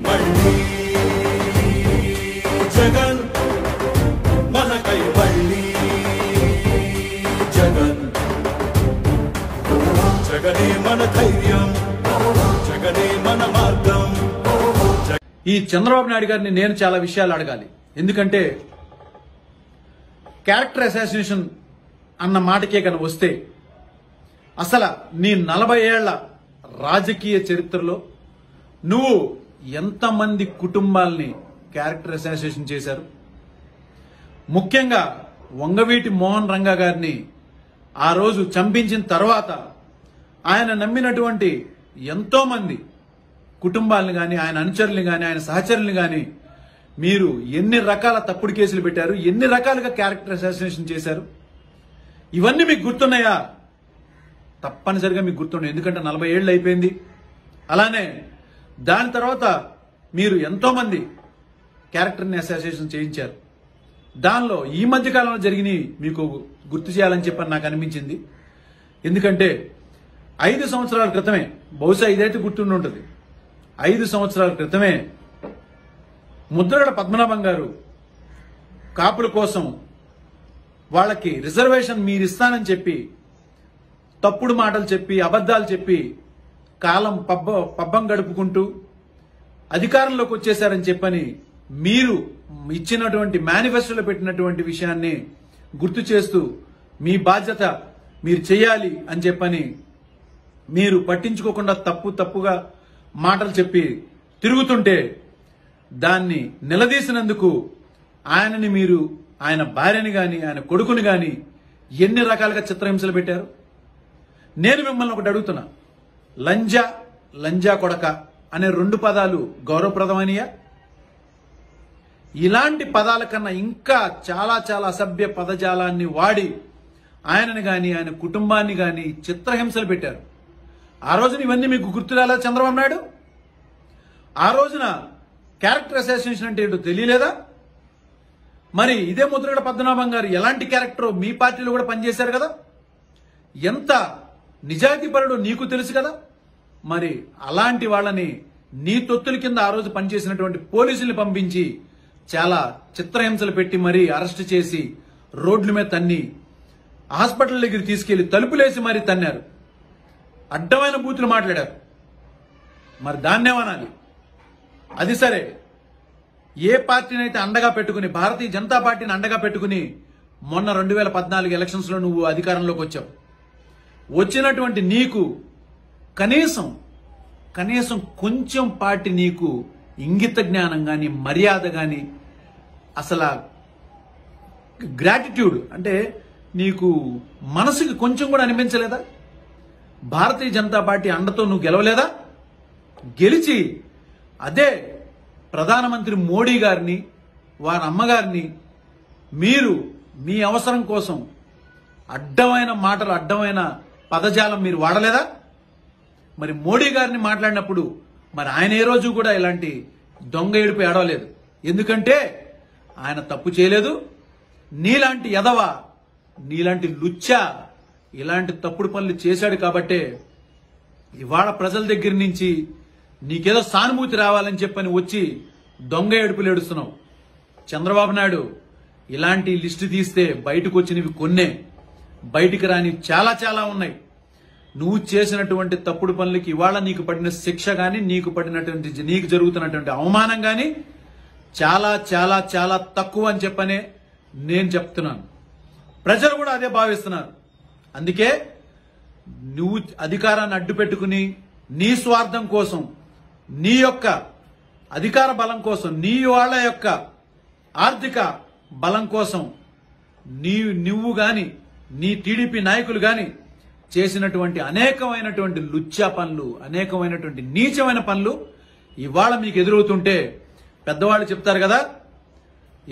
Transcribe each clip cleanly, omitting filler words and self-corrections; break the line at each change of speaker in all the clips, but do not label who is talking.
మళ్ళీ జగన్ మనకై మళ్ళీ జగన్ జగనే మన ధైర్యం జగనే మన మార్గం.
ఈ చంద్రబాబు నాయుడు గారిని నేను చాలా విషయాలు అడగాలి. ఎందుకంటే క్యారెక్టర్ అసాసినేషన్ అన్న మాటకే కనుక వస్తే అసలు నీ 40 ఏళ్ల రాజకీయ చరిత్రలో నువ్వు ఎంతమంది కుటుంబాల్ని క్యారెక్టర్ అసాసినేషన్ చేశారు? ముఖ్యంగా వంగవీటి మోహన్ రంగా గారిని ఆ రోజు చంపించిన తర్వాత ఆయన నమ్మినటువంటి ఎంతో మంది కుటుంబాలను గాని, ఆయన అనుచరుల్ని గాని, ఆయన సహచరుల్ని గాని మీరు ఎన్ని రకాల తప్పుడు కేసులు పెట్టారు, ఎన్ని రకాలుగా క్యారెక్టర్ అసాసినేషన్ చేశారు? ఇవన్నీ మీకు గుర్తున్నాయా? తప్పనిసరిగా మీకు గుర్తున్నాయి. ఎందుకంటే 40 ఏళ్ళు అయిపోయింది. అలానే దాని తర్వాత మీరు ఎంతో మంది క్యారెక్టర్ని అసాసినేషన్ చేయించారు. దానిలో ఈ మధ్య కాలంలో జరిగినవి మీకు గుర్తు చేయాలని చెప్పని నాకు అనిపించింది. ఎందుకంటే 5 సంవత్సరాల క్రితమే, బహుశా ఇదైతే గుర్తుండి ఉంటుంది, 5 సంవత్సరాల క్రితమే ముద్రగడ పద్మనాభం గారు కాపుల కోసం వాళ్ళకి రిజర్వేషన్ మీరు ఇస్తానని చెప్పి తప్పుడు మాటలు చెప్పి అబద్ధాలు చెప్పి కాలం పబ్బం గడుపుకుంటూ అధికారంలోకి వచ్చేశారని చెప్పని మీరు ఇచ్చినటువంటి మేనిఫెస్టోలో పెట్టినటువంటి విషయాన్ని గుర్తు చేస్తూ మీ బాధ్యత మీరు చేయాలి అని చెప్పని మీరు పట్టించుకోకుండా తప్పుగా మాటలు చెప్పి తిరుగుతుంటే దాన్ని నిలదీసినందుకు ఆయనని మీరు, ఆయన భార్యని గాని, ఆయన కొడుకుని గాని ఎన్ని రకాలుగా చిత్రహింసలు పెట్టారు? నేను మిమ్మల్ని ఒకటి అడుగుతున్నా, లంజా కొడక అనే 2 పదాలు గౌరవప్రదమైనయా? ఇలాంటి పదాల కన్నా ఇంకా చాలా చాలా అసభ్య పదజాలాన్ని వాడి ఆయనని గాని, ఆయన కుటుంబాన్ని గాని చిత్రహింసలు పెట్టారు. ఆ రోజున ఇవన్నీ మీకు గుర్తురాలా చంద్రబాబు నాయుడు? ఆ రోజున క్యారెక్టర్ అసాసినేషన్ అంటే ఏంటో తెలియలేదా? మరి ఇదే ముద్రగడ పద్మనాభం గారు ఎలాంటి క్యారెక్టర్ మీ పార్టీలో కూడా పనిచేశారు కదా, ఎంత నిజాయితీపరుడు నీకు తెలుసు కదా. మరి అలాంటి వాళ్ళని నీ తొత్తుల కింద ఆ రోజు పనిచేసినటువంటి పోలీసుల్ని పంపించి చాలా చిత్రహింసలు పెట్టి మరీ అరెస్ట్ చేసి రోడ్ల మీద తన్ని హాస్పిటల్ దగ్గర తీసుకెళ్లి తలుపులేసి మరీ తన్నారు. అడ్డమైన బూతులు మాట్లాడారు. మరి దాన్నేమనాలి? అది సరే, ఏ పార్టీని అయితే అండగా పెట్టుకుని, భారతీయ జనతా పార్టీని అండగా పెట్టుకుని మొన్న 2014 ఎలక్షన్స్ లో నువ్వు అధికారంలోకి వచ్చావు. వచ్చినటువంటి నీకు కనీసం కొంచెం పార్టీ నీకు ఇంగిత జ్ఞానం గాని, మర్యాద గాని, అసలు గ్రాటిట్యూడ్ అంటే నీకు మనసుకి కొంచెం కూడా అనిపించలేదా? భారతీయ జనతా పార్టీ అండతో నువ్వు గెలవలేదా? గెలిచి అదే ప్రధానమంత్రి మోడీ గారిని, వారి అమ్మగారిని మీరు మీ అవసరం కోసం అడ్డమైన మాటలు, అడ్డమైన పదజాలం మీరు వాడలేదా? మరి మోడీ గారిని మాట్లాడినప్పుడు మరి ఆయన ఏ రోజు కూడా ఇలాంటి దొంగ ఏడుపు ఏడవలేదు. ఎందుకంటే ఆయన తప్పు చేయలేదు. నీలాంటి ఎదవ, నీలాంటి లుచ్చ ఇలాంటి తప్పుడు పనులు చేశాడు కాబట్టే ఇవాళ ప్రజల దగ్గర నుంచి నీకేదో సానుభూతి రావాలని చెప్పని వచ్చి దొంగ ఏడుపులు ఏడుస్తున్నావు. చంద్రబాబు నాయుడు ఇలాంటి లిస్టు తీస్తే బయటకు వచ్చినవి కొన్నే, బయటికి రాని చాలా చాలా ఉన్నాయి. నువ్వు చేసినటువంటి తప్పుడు పనులకి ఇవాళ నీకు పడిన శిక్ష గాని, నీకు జరుగుతున్నటువంటి అవమానం గాని చాలా చాలా చాలా తక్కువ అని చెప్పనే నేను చెప్తున్నాను. ప్రజలు కూడా అదే భావిస్తున్నారు. అందుకే నువ్వు అధికారాన్ని అడ్డు పెట్టుకుని నీ స్వార్థం కోసం, నీ యొక్క అధికార బలం కోసం, నీ వాళ్ళ యొక్క ఆర్థిక బలం కోసం నువ్వు గాని, నీ టీడీపీ నాయకులు గాని చేసినటువంటి అనేకమైనటువంటి లుచ్చా పనులు, అనేకమైనటువంటి నీచమైన పనులు ఇవాళ మీకు ఎదురవుతుంటే పెద్దవాళ్ళు చెప్తారు కదా,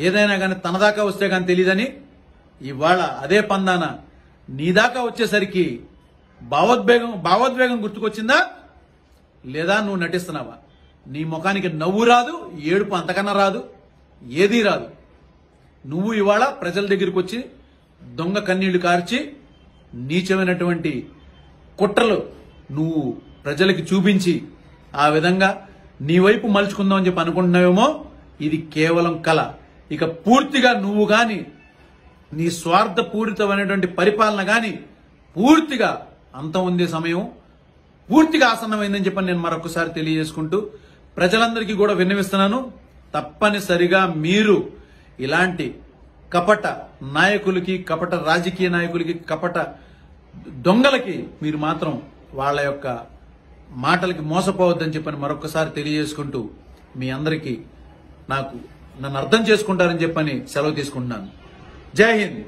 ఏదైనా కానీ తన దాకా వస్తే కానీ తెలియదని. ఇవాళ అదే పందాన నీ దాకా వచ్చేసరికి భావోద్వేగం గుర్తుకొచ్చిందా లేదా నువ్వు నటిస్తున్నావా? నీ ముఖానికి నవ్వు రాదు, ఏడుపు అంతకన్నా రాదు, ఏదీ రాదు. నువ్వు ఇవాళ ప్రజల దగ్గరికి వచ్చి దొంగ కన్నీళ్లు కార్చి నీచమైనటువంటి కుట్రలు నువ్వు ప్రజలకి చూపించి ఆ విధంగా నీ వైపు మలుచుకుందాం అని చెప్పి అనుకుంటున్నావేమో, ఇది కేవలం కళ. ఇక పూర్తిగా నువ్వు గాని నీ స్వార్థపూరితమైనటువంటి పరిపాలన గాని పూర్తిగా అంతం ఉండే సమయం పూర్తిగా ఆసన్నమైందని చెప్పని నేను మరొకసారి తెలియజేసుకుంటూ ప్రజలందరికీ కూడా విన్నవిస్తున్నాను. తప్పనిసరిగా మీరు ఇలాంటి కపట నాయకులకి, కపట రాజకీయ నాయకులకి, కపట దొంగలకి మీరు మాత్రం వాళ్ళ యొక్క మాటలకి మోసపోవద్దని చెప్పని మరొకసారి తెలియజేసుకుంటూ మీ అందరికీ నన్ను అర్థం చేసుకుంటారని చెప్పని సెలవు తీసుకుంటున్నాను. జై హింద్.